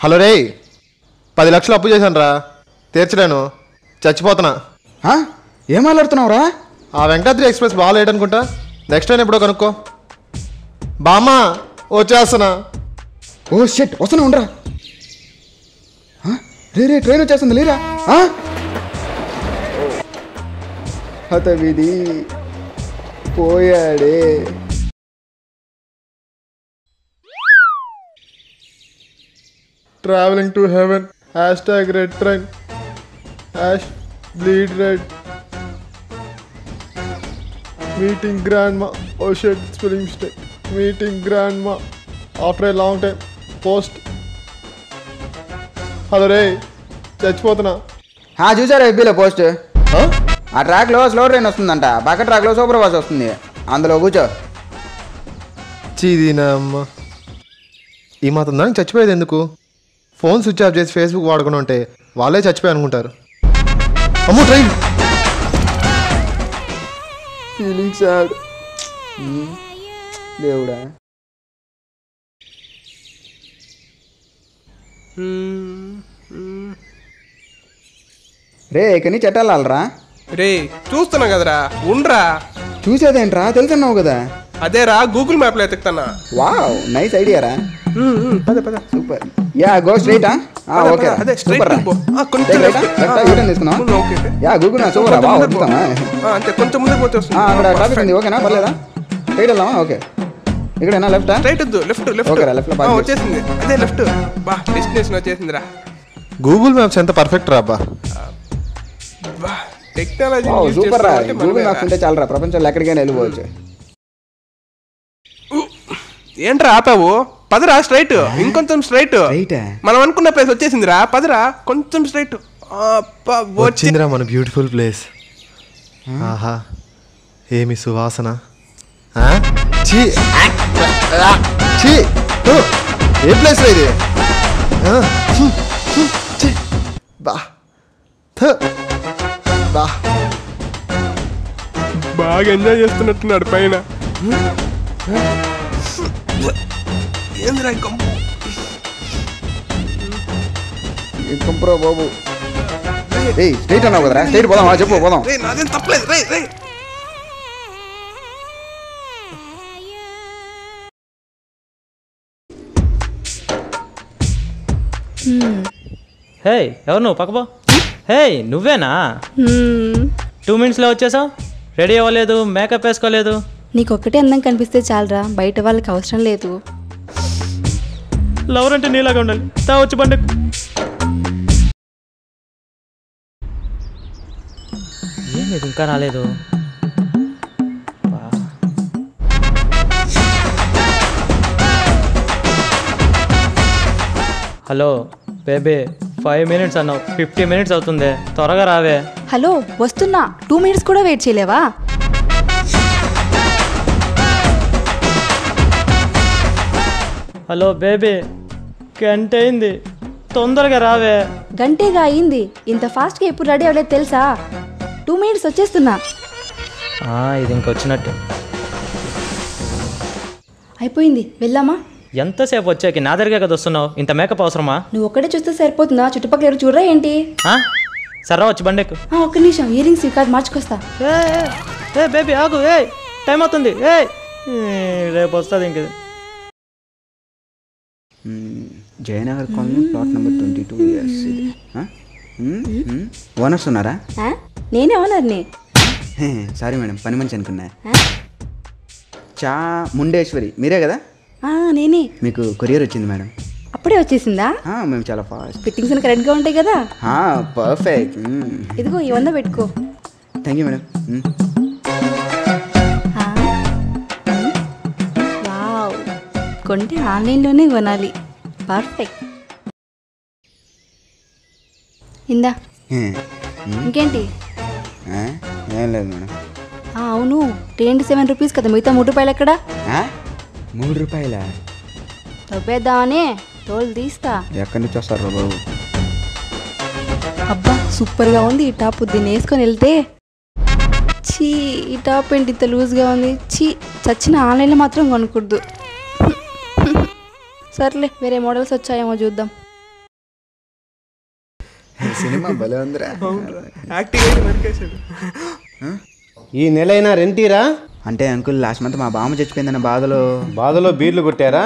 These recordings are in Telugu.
హలో రే, 10 లక్షలు అప్పు చేశాను రా, తీర్చలేను, చచ్చిపోతున్నా. ఏం మాట్లాడుతున్నావురా? ఆ వెంకటాద్రి ఎక్స్ప్రెస్ బాగాలేడు అనుకుంటా, నెక్స్ట్ టైం ఎప్పుడో కనుక్కో. బామ్మా వచ్చేస్తున్నా. ఓ షెట్, వస్తున్నా ఉండరా. రే ట్రైన్ వచ్చేస్తుంది లేరా. హతవిధి పోయాడే. Travelling to heaven, #red train, #bleed red, meeting grandma. Oh shit, spelling mistake. Meeting grandma after a long time. Post. Hello రే, చచ్చిపోతున్నా. చూసారా ఎబ్బీలో పోస్ట్? ఆ ట్రాక్లో స్లో ట్రైన్ వస్తుందంట, పక్క ట్రాక్లో సూపర్ ఫాస్ట్ వస్తుంది, అందులో కూర్చో. చీదీనమ్మ, ఈ మాత్రం దానికి చచ్చిపోయేది ఎందుకు? ఫోన్ స్విచ్ ఆఫ్ చేసి ఫేస్బుక్ వాడుకుని ఉంటే వాళ్ళే చచ్చిపోయి అనుకుంటారు. అమ్మో ట్రైన్. Feeling sad. దేవుడా. రే ఇక్కడి నుంచి చెట్టాలరా. రే చూస్తున్నా కదరా, ఉండ్రా. చూసేదేంట్రా, తెలుసున్నావు కదా. అదేరా గూగుల్ మ్యాప్ లో ఎత్తుకుతానా. వావ్, నైస్ ఐడియా రా. పద పద. Super. Yeah go straight. Okay అదే స్ట్రైట్ పో. కొంచెం యూటర్న్ తీసుకున్నాం. Okay yeah Google map super. Wow, అద్భుతం. అంతే, కొంచెం ముందుకు పోతే వస్తుంది. అక్కడ ట్రాఫిక్ ఉంది, ఓకేనా? పర్లేదా? స్ట్రైట్ వెళ్దామా? ఓకే. ఇక్కడేనా లెఫ్టా? స్ట్రైట్ వద్దు, లెఫ్ట్ లెఫ్ట్. ఓకేరా, లెఫ్ట్ లో వచ్చేసింది. అదే లెఫ్ట్. బా, డెస్టినేషన్ వచ్చేసిందిరా. గూగుల్ మ్యాప్స్ ఎంత పర్ఫెక్ట్ రా అబ్బా. టెక్నాలజీ సూపర్ రా. గూగుల్ మ్యాప్స్ ఉంటే చాలరా, ప్రపంచంలో ఎక్కడికైనా వెళ్ళిపోవచ్చు. ఏంట్రా ఆపావు? పదరా స్ట్రైట్, ఇంకొంచెం స్ట్రైట్. మనం అనుకున్న ప్లేస్ వచ్చేసిందిరా, పదరా కొంచెం స్ట్రైట్. వచ్చిందిరా మన బ్యూటిఫుల్ ప్లేస్. ఆహా, ఏమి సువాసన. ఏ ప్లేస్ ఇది? బా బా, బాగా ఎంజాయ్ చేస్తున్నట్టున్నాడు పైన. ఏందిరా కంపురా బాబు. స్ట్రైట్ అన్నావు కదరా, స్ట్రైట్ పోదాం. చెప్పు, పోదాం. నాదేం తప్పలేదు. రే హే, ఎవరు నువ్వు? పక్కపో. హే, నువ్వేనా? 2 మినిట్స్లో వచ్చేసావు. రెడీ అవ్వలేదు, మేకప్ వేసుకోలేదు. నీకొక్కటే అందం కనిపిస్తే చాలరా, బయట వాళ్ళకి అవసరం లేదు. లవర్ అంటే నీలాగా ఉండాలి. తా వచ్చి బండి. ఏమి ఇంకా రాలేదు? హలో బేబీ, 5 మినిట్స్ అన్నావు, 50 మినిట్స్ అవుతుంది, త్వరగా రావే. హలో వస్తున్నా, 2 మినిట్స్ కూడా వెయిట్ చేయలేవా? హలో బేబీ, గంట అయింది, తొందరగా రావే. గంటేగా అయింది, ఇంత ఫాస్ట్గా ఎప్పుడు రెడీ అవ్వలేదు తెలుసా? 2 మినిట్స్ వచ్చేస్తున్నా. ఇది ఇంకొచ్చినట్టు అయిపోయింది, వెళ్ళామా? ఎంతసేపు వచ్చాకి నా దగ్గరే కదా వస్తున్నావు, ఇంత మేకప్ అవసరమా? నువ్వు ఒక్కడే చూస్తే సరిపోతుందా? చుట్టుపక్కల ఎవరు చూడరా ఏంటి? సర్రా వచ్చి బండెక్కు. ఒక్క నిమిషం, ఇయర్ రింగ్స్ కాదు మార్చుకొస్తా. ఏ బేబీ ఆగు, టైం అవుతుంది. రేపు వస్తుంది ఇంక. Jayanagar colony, plot number 22 years. Owners ఉన్నారా? నేనే ఓనర్ని. సారీ మేడం, పని మంచి అనుకున్నా. ముండేశ్వరి మీరే కదా? నేనే. మీకు కొరియర్ వచ్చింది మేడం. అప్పుడే వచ్చేసిందా? మేము చాలా ఫాస్ట్. ఫిట్టింగ్స్ కరెక్ట్గా ఉంటాయి కదా? పర్ఫెక్ట్. ఇదిగో ఈ 100 పెట్టుకో. Thank you madam. వావ్, కొంటే ఆన్లైన్లోనే కొనాలి. పర్ఫెక్ట్. ఇందా. ఇంకేంటి? ఏం లేదు మేడం. అవును, 27 రూపీస్ కదా, మిగతా 3 రూపాయలు ఎక్కడా? 3 రూపాయల తప్పేద్దామని తోలు తీస్తా. ఎక్కడి నుంచి వస్తారు బాబు? అబ్బా సూపర్గా ఉంది ఈ టాప్, దీన్ని వేసుకొని వెళ్తే. చీ, ఈ టాప్ ఏంటి ఇంత లూజ్గా ఉంది? చీ, చచ్చిన ఆన్లైన్లో మాత్రం కొనకూడదు. సర్లే, వేరే మోడల్స్ వచ్చాయేమో చూద్దాం. సినిమా భలే ఉందిరా. యాక్టింగ్ అయితే నరికేశాడు. ఈ నెలైనా రెంటీరా? అంటే అంకుల్ లాస్ట్ మంత్ మా బామ్మ చచ్చిపోయిందన్న బాధలో బీర్లు కొట్టారా?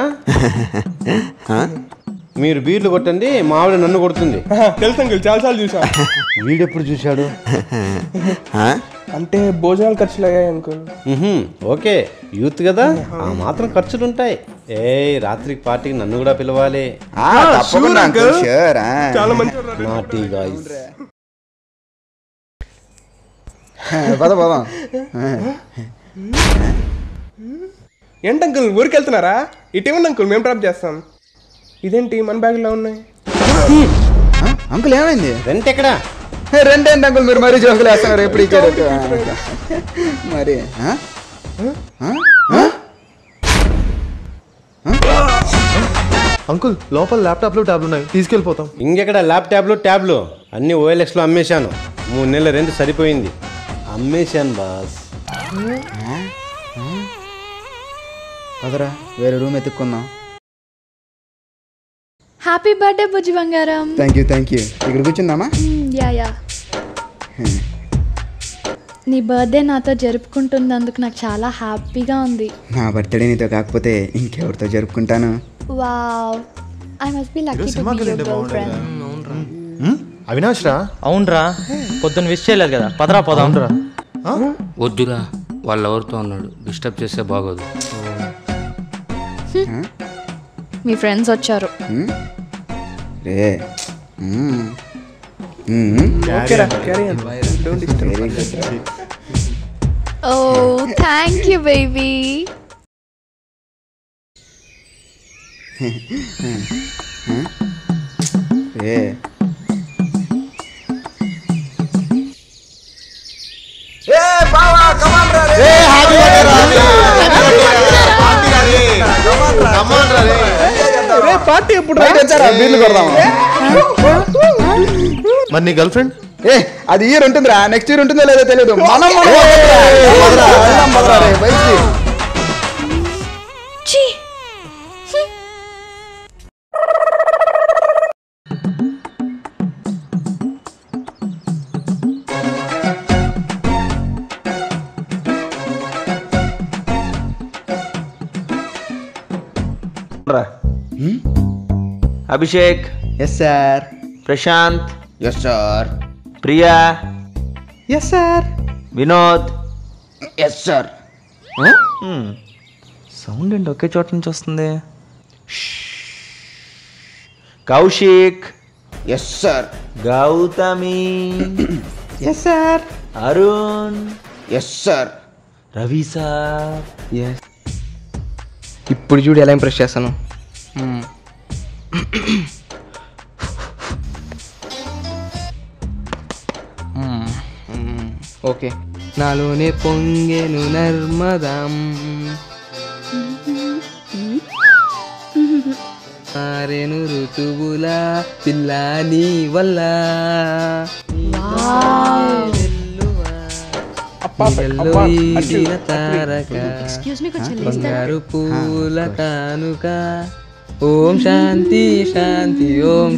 మీరు బీర్లు కొట్టండి, మా ఆవిడ నన్ను కొడుతుంది. తెలుసు అంకుల్, చాలాసార్లు చూసా. వీడెప్పుడు చూశాడు? అంటే భోజనాలు ఖర్చులు అయ్యాయి అంకుల్. ఓకే, యూత్ కదా, ఆ మాత్రం ఖర్చులు ఉంటాయి. రాత్రికి పార్టీకి నన్ను కూడా పిలవాలి. చాలా మంచి నాటీ గాయ్స్. పదం. ఏంటి అంకుల్ ఊరికి వెళ్తున్నారా? ఇటీవల అంకుల్ మేము డ్రాప్ చేస్తాం. ఇదేంటి మన బ్యాగ్లో ఉన్నాయి? అంకుల్ ఏమైంది? రెంట్ ఎక్కడా? రెంట్ ఏంటి అంకుల్, మీరు మరీ జోకులు వేస్తున్నారు. ఎప్పుడు ఇచ్చారు మరి? అంకుల్ లోపల ల్యాప్టాప్లు ట్యాబ్లు ఉన్నాయి, తీసుకెళ్ళిపోతాం. ఇంకెక్కడ ల్యాప్టాప్లు ట్యాబ్లు అన్నీ OLXలో అమ్మేశాను. 3 నెలల రెంట్ సరిపోయింది, అమ్మేశాను బాస్. అదరా వేరే రూమ్ ఎత్తుక్కుందాం. హ్యాపీ బర్త్డే బుజ్జి బంగారం. Thank you. ఇక్కడ కూర్చుందామా? యా నీ బర్త్డే నాతో జరుపుకుంటున్నందుకు నాకు చాలా హ్యాపీగా ఉంది. నా బర్త్డే నీతో కాకపోతే ఇంకెవరితో జరుపుకుంటాను? Wow, I must be lucky to be your girlfriend. Avinash రా. అవునరా, పొద్దున్న విష్ చేయలేదు కదా, పదరా పోదాం. వద్దురా, వాళ్ళు ఎవరితో అన్నాడు, డిస్టర్బ్ చేస్తే బాగోదు. మీ ఫ్రెండ్స్ వచ్చారు. రే ఓ థ్యాంక్ యూ బేబీ. రే పార్టీ ఎప్పుడు? బీర్లు కొడదామా? మరి నీ గర్ల్ ఫ్రెండ్? అది ఇయర్ ఉంటుందిరా, నెక్స్ట్ ఇయర్ ఉంటుందో లేదో తెలియదు. మనం Abhishek. Yes sir. Prashant. Yes sir. Priya. Yes sir. Vinod. Yes sir. Sound ఏంటి ఒకే చోట నుంచి వస్తుంది? Kaushik. Yes sir. Gautami. Yes sir. Arun. Yes sir. Ravi sir. Yes. ఇప్పుడు చూడు ఎలా ఇంప్రెస్ చేస్తాను. ఓకే. నాలోనే పొంగెను నర్మదం, మారెను ఋతువుల పిల్లాని వల్ల. తారక బంగారు పూల కానుక. ఓం శాంతి శాంతి ఓం.